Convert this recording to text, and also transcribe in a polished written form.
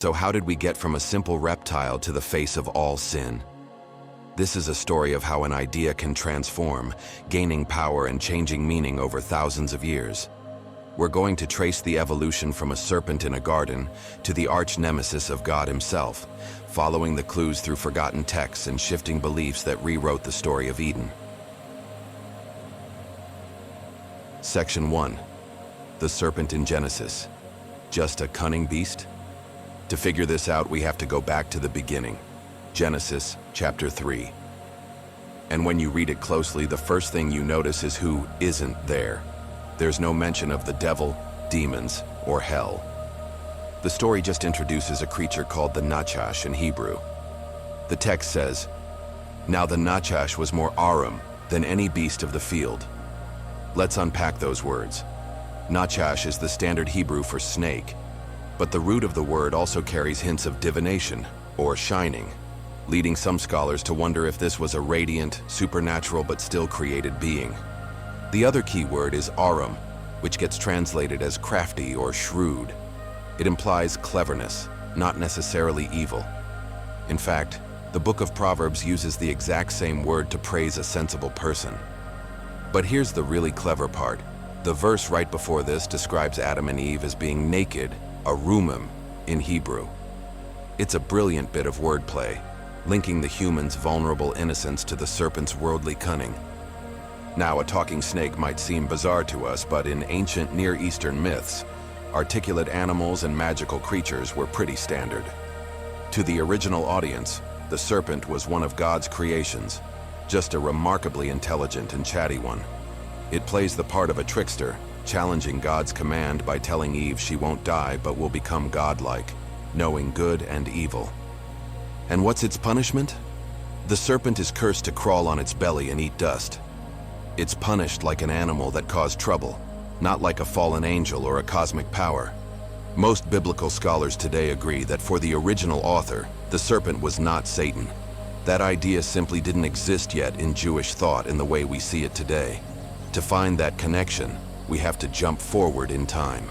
So how did we get from a simple reptile to the face of all sin? This is a story of how an idea can transform, gaining power and changing meaning over thousands of years. We're going to trace the evolution from a serpent in a garden to the arch-nemesis of God himself, following the clues through forgotten texts and shifting beliefs that rewrote the story of Eden. Section 1. The serpent in Genesis. Just a cunning beast? To figure this out, we have to go back to the beginning. Genesis chapter 3. And when you read it closely, the first thing you notice is who isn't there. There's no mention of the devil, demons, or hell. The story just introduces a creature called the Nachash in Hebrew. The text says, "Now the Nachash was more arum than any beast of the field." Let's unpack those words. Nachash is the standard Hebrew for snake, but the root of the word also carries hints of divination, or shining, leading some scholars to wonder if this was a radiant, supernatural but still created being. The other key word is arum, which gets translated as crafty or shrewd. It implies cleverness, not necessarily evil. In fact, the book of Proverbs uses the exact same word to praise a sensible person. But here's the really clever part. The verse right before this describes Adam and Eve as being naked, arumim, in Hebrew. It's a brilliant bit of wordplay, linking the human's vulnerable innocence to the serpent's worldly cunning. Now, a talking snake might seem bizarre to us, but in ancient Near Eastern myths, articulate animals and magical creatures were pretty standard. To the original audience, the serpent was one of God's creations, just a remarkably intelligent and chatty one. It plays the part of a trickster, challenging God's command by telling Eve she won't die but will become godlike, knowing good and evil. And what's its punishment? The serpent is cursed to crawl on its belly and eat dust. It's punished like an animal that caused trouble, not like a fallen angel or a cosmic power. Most biblical scholars today agree that for the original author, the serpent was not Satan. That idea simply didn't exist yet in Jewish thought in the way we see it today. To find that connection, we have to jump forward in time.